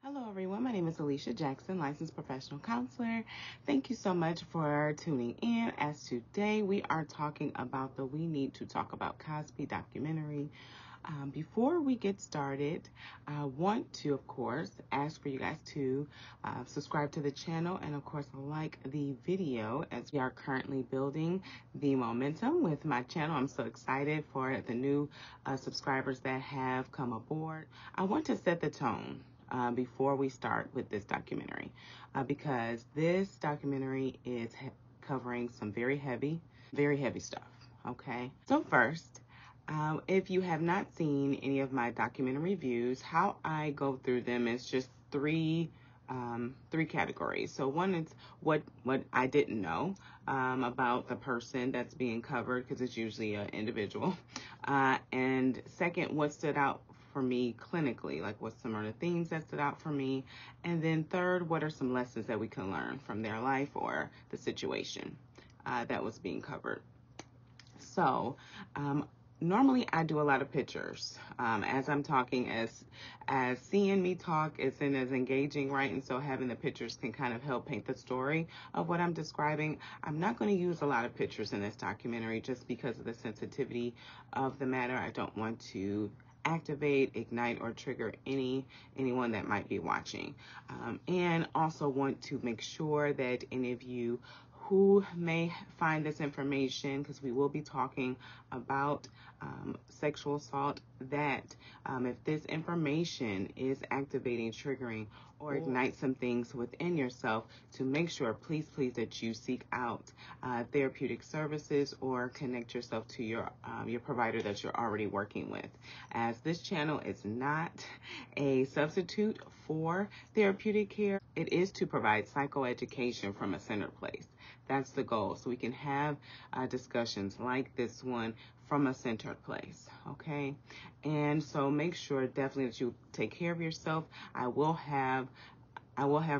Hello everyone, my name is Alicia Jackson, licensed professional counselor. Thank you so much for tuning in. As today we are talking about the We Need to Talk About Cosby documentary. Before we get started, I want to, of course, ask for you guys to subscribe to the channel and, of course, like the video as we are currently building the momentum with my channel. I'm so excited for the new subscribers that have come aboard. I want to set the tone before we start with this documentary because this documentary is covering some very heavy stuff, okay? So first, if you have not seen any of my documentary reviews, how I go through them is just three categories. So one is what I didn't know about the person that's being covered, because it's usually an individual. And second, what stood out for me clinically, like what's some of the themes that stood out for me. And then third, what are some lessons that we can learn from their life or the situation that was being covered. So normally I do a lot of pictures as I'm talking, as seeing me talk isn't as engaging, right? And so having the pictures can kind of help paint the story of what I'm describing. I'm not going to use a lot of pictures in this documentary just because of the sensitivity of the matter. I don't want to activate, ignite, or trigger anyone that might be watching. And also want to make sure that any of you who may find this information, because we will be talking about sexual assault, that if this information is activating, triggering, or ignite some things within yourself, to make sure, please, that you seek out therapeutic services or connect yourself to your provider that you're already working with. As this channel is not a substitute for therapeutic care, it is to provide psychoeducation from a centered place. That's the goal, so we can have discussions like this one from a centered place, okay? And so make sure definitely that you take care of yourself. I will have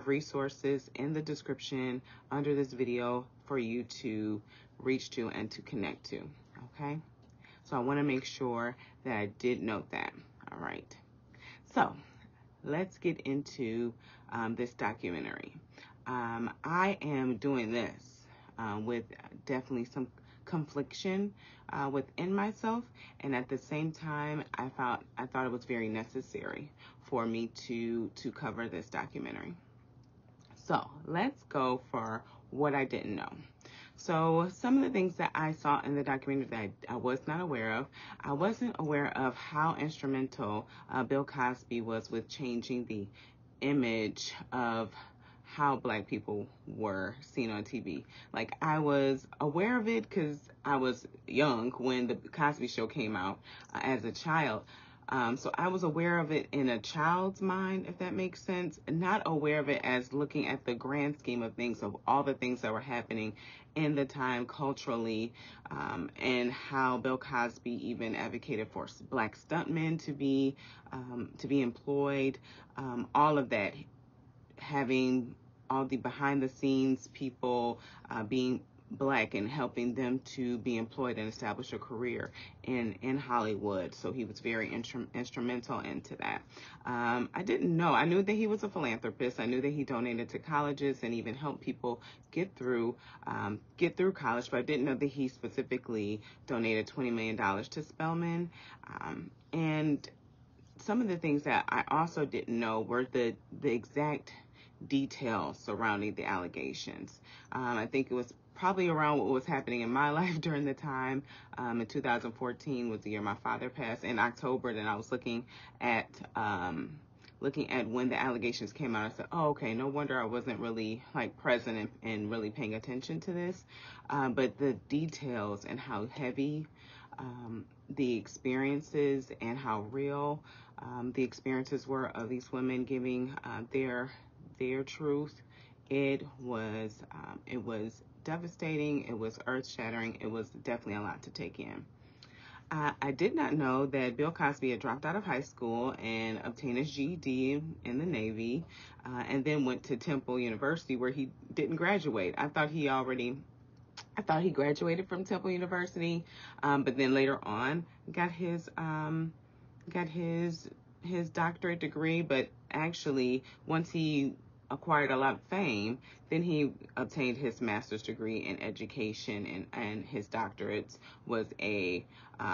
resources in the description under this video for you to reach to and to connect to, okay? So I want to make sure that I did note that. All right. So let's get into this documentary. I am doing this with definitely some confliction within myself, and at the same time, I thought it was very necessary for me to cover this documentary. So let's go for what I didn't know. So some of the things that I saw in the documentary that I was not aware of, I wasn't aware of how instrumental Bill Cosby was with changing the image of how Black people were seen on TV. Like, I was aware of it because I was young when the Cosby Show came out as a child. So I was aware of it in a child's mind, if that makes sense, not aware of it as looking at the grand scheme of things, of all the things that were happening in the time culturally, and how Bill Cosby even advocated for Black stuntmen to be employed, all of that, having all the behind the scenes people being Black and helping them to be employed and establish a career in Hollywood. So he was very instrumental into that. I didn't know. I knew that he was a philanthropist. I knew that he donated to colleges and even helped people get through college, but I didn't know that he specifically donated $20 million to Spelman. And some of the things that I also didn't know were the exact details surrounding the allegations. I think it was probably around what was happening in my life during the time. In 2014 was the year my father passed. In October, then I was looking at when the allegations came out. I said, oh, okay, no wonder I wasn't really like present and really paying attention to this. But the details and how heavy the experiences and how real the experiences were of these women giving their truth, it was devastating. It was earth-shattering. It was definitely a lot to take in. I did not know that Bill Cosby had dropped out of high school and obtained his GED in the Navy, and then went to Temple University, where he didn't graduate. I thought he graduated from Temple University, but then later on got his his doctorate degree, but actually once he acquired a lot of fame, then he obtained his master's degree in education, and his doctorate was a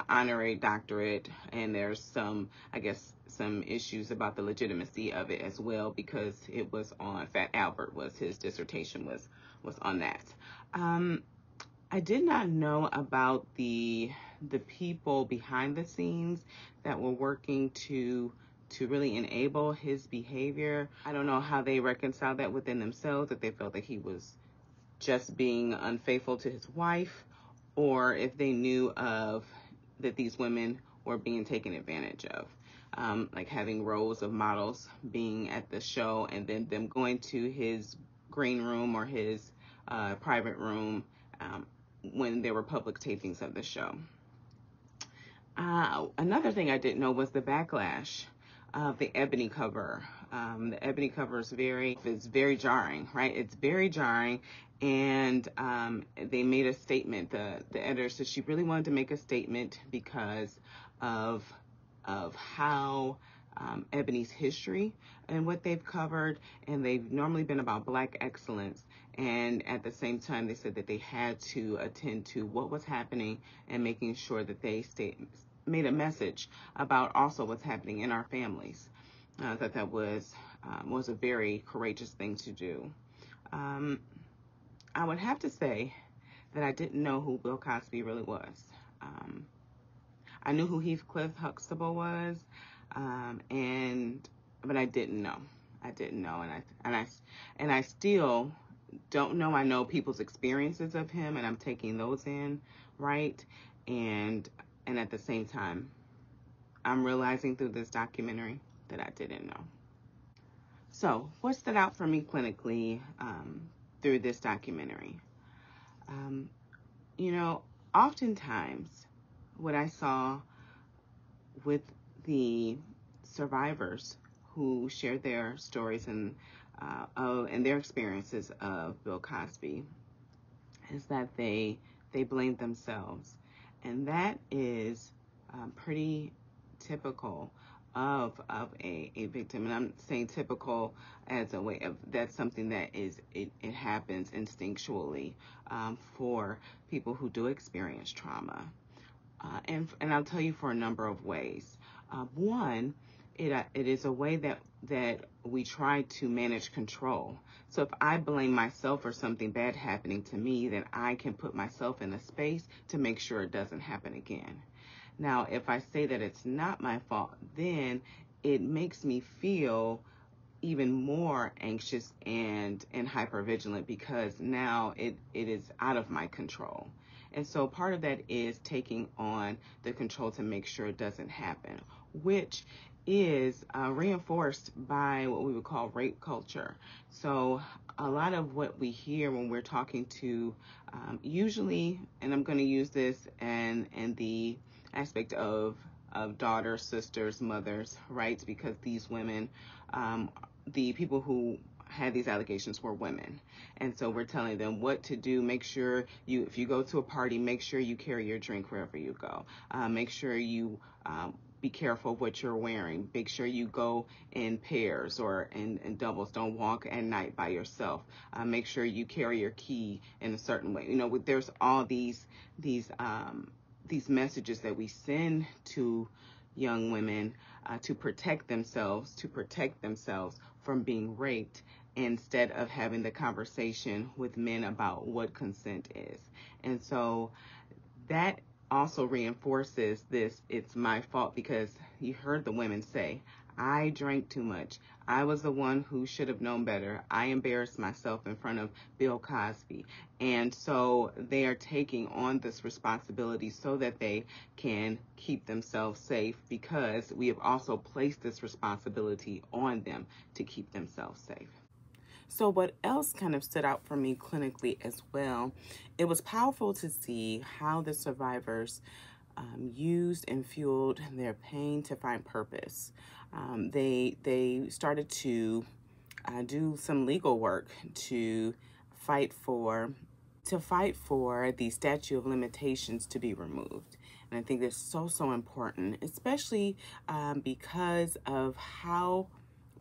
honorary doctorate. And there's some, I guess, some issues about the legitimacy of it as well, because it was on Fat Albert, was his dissertation was on that. I did not know about the people behind the scenes that were working to really enable his behavior. I don't know how they reconciled that within themselves, if they felt that he was just being unfaithful to his wife, or if they knew of that these women were being taken advantage of. Like having rows of models being at the show, and then them going to his green room or his private room when there were public tapings of the show. Another thing I didn't know was the backlash of the Ebony cover. The Ebony cover is very jarring, right? It's very jarring. And they made a statement. The editor said she really wanted to make a statement because of how Ebony's history and what they've covered, and they've normally been about Black excellence. And at the same time, they said that they had to attend to what was happening and making sure that they made a message about also what's happening in our families. That was a very courageous thing to do. I would have to say that I didn't know who Bill Cosby really was. I knew who Heathcliff Huxtable was, but I didn't know. And I still don't know. I know people's experiences of him, and I'm taking those in, right? And at the same time, I'm realizing through this documentary that I didn't know. So what stood out for me clinically through this documentary? Oftentimes what I saw with the survivors who shared their stories and their experiences of Bill Cosby is that they blamed themselves. And that is pretty typical of a victim. And I'm saying typical as a way of, that's something that it happens instinctually for people who do experience trauma. And I'll tell you for a number of ways. One, it is a way that we try to manage control. So if I blame myself for something bad happening to me, then I can put myself in a space to make sure it doesn't happen again. Now, if I say that it's not my fault, then it makes me feel even more anxious and hypervigilant, because now it is out of my control. And so part of that is taking on the control to make sure it doesn't happen, which is reinforced by what we would call rape culture. So a lot of what we hear when we're talking to, usually, and I'm going to use this in the aspect of daughters, sisters, mothers, right? Because these women, the people who had these allegations were women. And so we're telling them what to do. Make sure if you go to a party, make sure you carry your drink wherever you go. Make sure you be careful of what you're wearing. Make sure you go in pairs or in doubles. Don't walk at night by yourself. Make sure you carry your key in a certain way. There's all these messages that we send to young women to protect themselves from being raped, instead of having the conversation with men about what consent is. And so that also reinforces this, it's my fault, because you heard the women say, I drank too much. I was the one who should have known better. I embarrassed myself in front of Bill Cosby. And so they are taking on this responsibility so that they can keep themselves safe, because we have also placed this responsibility on them to keep themselves safe. So what else kind of stood out for me clinically as well, it was powerful to see how the survivors used and fueled their pain to find purpose. They started to do some legal work to fight for the statute of limitations to be removed. And I think that's so important, especially because of how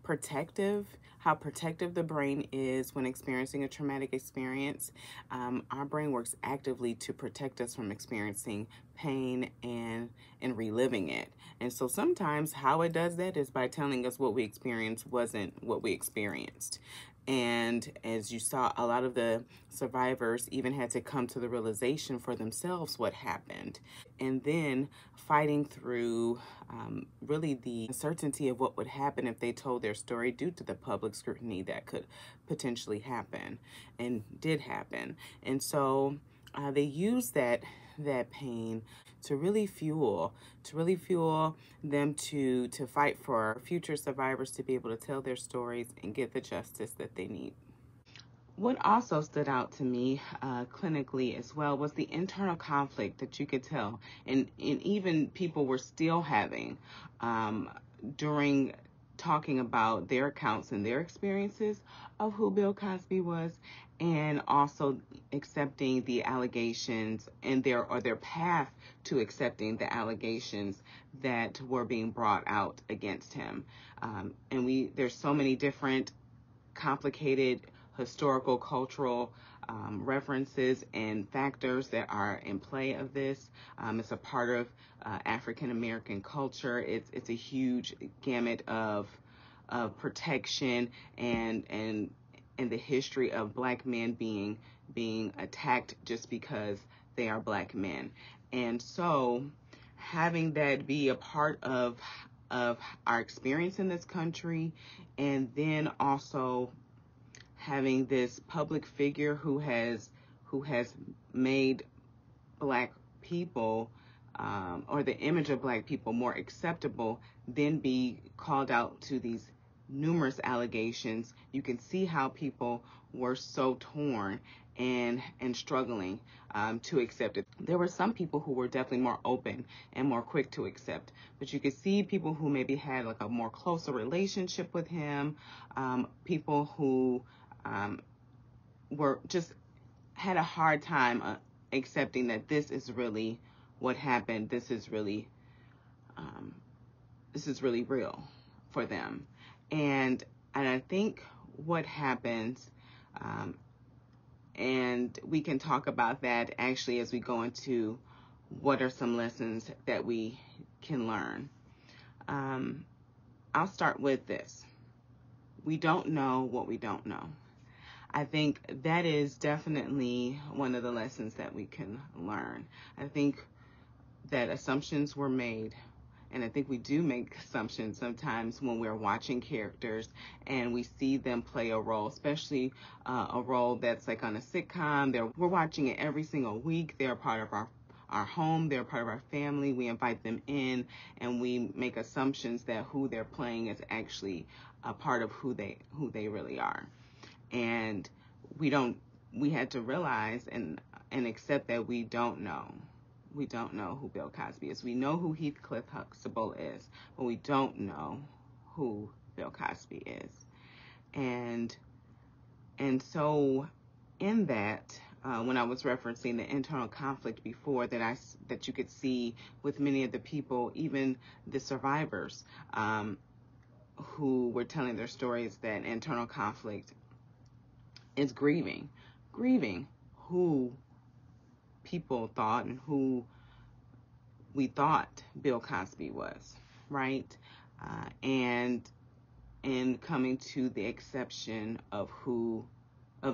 protective the brain is when experiencing a traumatic experience. Our brain works actively to protect us from experiencing pain and reliving it. And so sometimes how it does that is by telling us what we experienced wasn't what we experienced. And as you saw, a lot of the survivors even had to come to the realization for themselves what happened. And then fighting through really the uncertainty of what would happen if they told their story due to the public scrutiny that could potentially happen and did happen. And so they used that pain to really fuel them to fight for future survivors to be able to tell their stories and get the justice that they need. What also stood out to me clinically as well was the internal conflict that you could tell, and even people were still having during talking about their accounts and their experiences of who Bill Cosby was, and also accepting the allegations and their path to accepting the allegations that were being brought out against him. And there's so many different complicated historical, cultural references and factors that are in play of this. It's a part of African American culture. It's a huge gamut of protection and the history of Black men being attacked just because they are Black men. And so having that be a part of our experience in this country, and then also having this public figure who has made Black people or the image of Black people more acceptable, then be called out to these numerous allegations. You can see how people were so torn and struggling to accept it. There were some people who were definitely more open and more quick to accept, but you could see people who maybe had like a more closer relationship with him, people who were just had a hard time accepting that this is really what happened. This is really real for them. And I think what happens, and we can talk about that actually as we go into what are some lessons that we can learn. I'll start with this. We don't know what we don't know. I think that is definitely one of the lessons that we can learn. I think that assumptions were made, and I think we do make assumptions sometimes when we're watching characters and we see them play a role, especially a role that's like on a sitcom. We're watching it every single week. They're a part of our home. They're a part of our family. We invite them in, and we make assumptions that who they're playing is actually a part of who they really are. And we had to realize and accept that we don't know. We don't know who Bill Cosby is. We know who Heathcliff Huxtable is, but we don't know who Bill Cosby is. And so in that, when I was referencing the internal conflict before, that you could see with many of the people, even the survivors, who were telling their stories, that internal conflict is grieving who people thought and who we thought Bill Cosby was, right? And coming to the exception of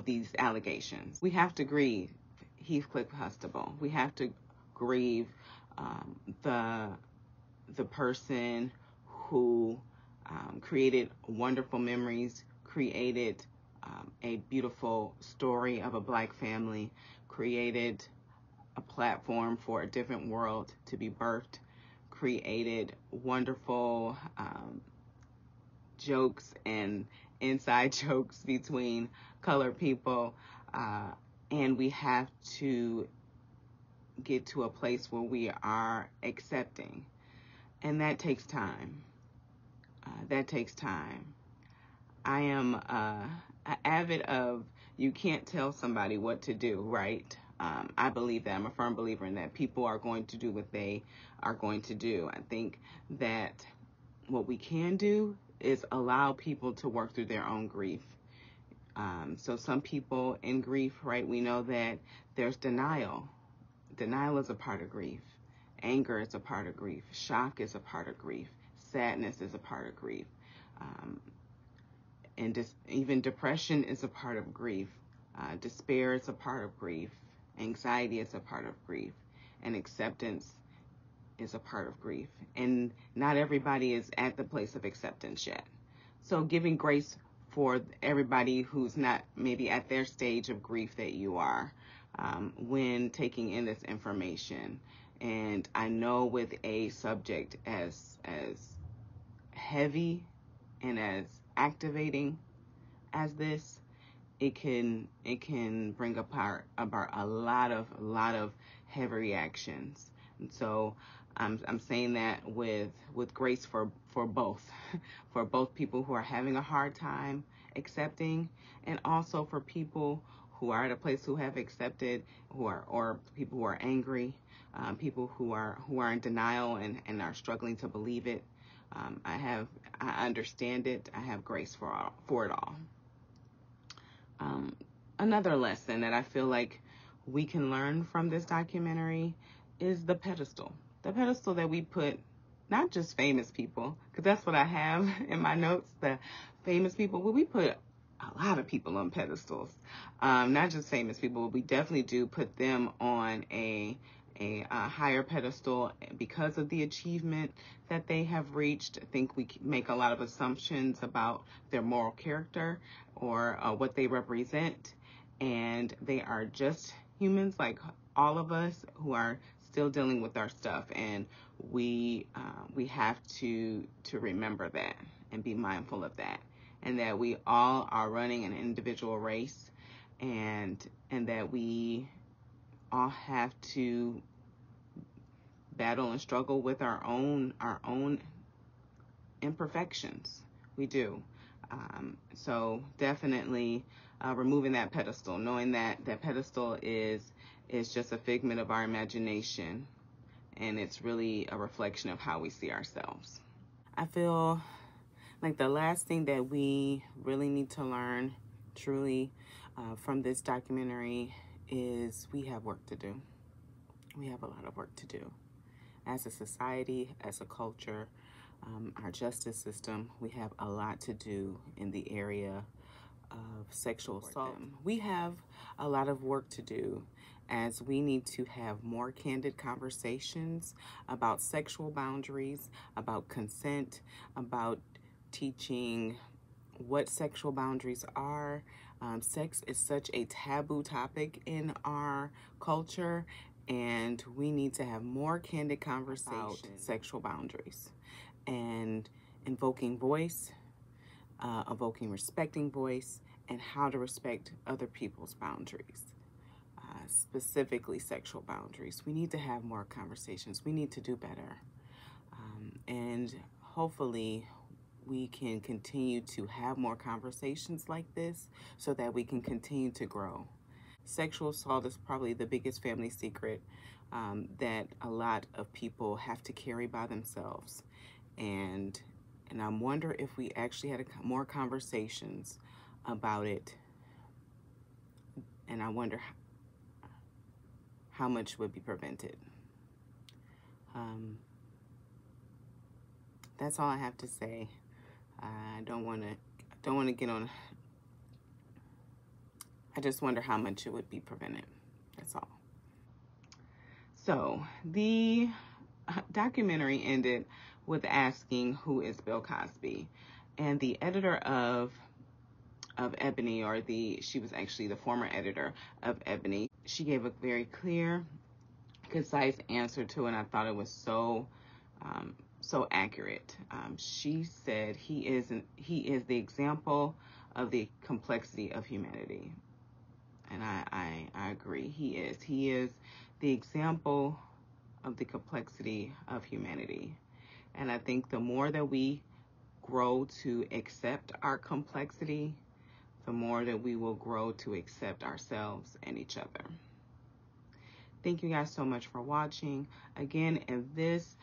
these allegations. We have to grieve Heathcliff Huxtable. We have to grieve the person who created wonderful memories, created a beautiful story of a Black family, created a platform for a different world to be birthed, created wonderful jokes and inside jokes between colored people, and we have to get to a place where we are accepting, and that takes time. I am avid of, you can't tell somebody what to do, right? I believe that. I'm a firm believer in that. People are going to do what they are going to do. I think that what we can do is allow people to work through their own grief. So some people in grief, right, we know that there's denial. Denial is a part of grief. Anger is a part of grief. Shock is a part of grief. Sadness is a part of grief. And even depression is a part of grief. Despair is a part of grief. Anxiety is a part of grief. And acceptance is a part of grief. And not everybody is at the place of acceptance yet. So giving grace for everybody who's not maybe at their stage of grief that you are when taking in this information. And I know with a subject as heavy and as activating as this, it can bring about a lot of heavy reactions. And so I'm saying that with grace for both, for both people who are having a hard time accepting, and also for people who are at a place who have accepted, or people who are angry, people who are in denial and are struggling to believe it. I understand it. I have grace for it all. Another lesson that I feel like we can learn from this documentary is the pedestal. The pedestal that we put, not just famous people, because that's what I have in my notes, the famous people, but we put a lot of people on pedestals. Not just famous people, but we definitely do put them on a higher pedestal because of the achievement that they have reached. I think we make a lot of assumptions about their moral character or what they represent, and they are just humans like all of us who are still dealing with our stuff, and we have to remember that and be mindful of that, and that we all are running an individual race, and that we all have to battle and struggle with our own imperfections. We do. So definitely removing that pedestal, knowing that that pedestal is just a figment of our imagination, and it's really a reflection of how we see ourselves. I feel like the last thing that we really need to learn truly from this documentary is we have work to do. We have a lot of work to do. As a society, as a culture, our justice system, we have a lot to do in the area of sexual assault. We have a lot of work to do, as we need to have more candid conversations about sexual boundaries, about consent, about teaching what sexual boundaries are. Sex is such a taboo topic in our culture, and we need to have more candid conversations about sexual boundaries and invoking voice, evoking respecting voice, and how to respect other people's boundaries, specifically sexual boundaries. We need to have more conversations. We need to do better. And hopefully we can continue to have more conversations like this so that we can continue to grow. Sexual assault is probably the biggest family secret that a lot of people have to carry by themselves. And I wonder if we actually had more conversations about it, and I wonder how much would be prevented. That's all I have to say. I don't want to get on. I just wonder how much it would be prevented. That's all. So the documentary ended with asking, who is Bill Cosby? And the editor of Ebony, she was actually the former editor of Ebony, she gave a very clear, concise answer to it, and I thought it was so accurate. She said he is the example of the complexity of humanity. And I agree. He is the example of the complexity of humanity. And I think the more that we grow to accept our complexity, the more that we will grow to accept ourselves and each other. Thank you guys so much for watching. Again, if this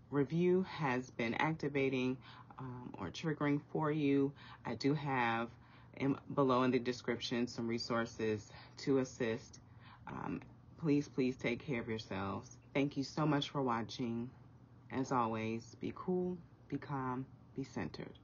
review has been activating or triggering for you, I do have below in the description some resources to assist. Please take care of yourselves. Thank you so much for watching. As always, be cool, be calm, be centered.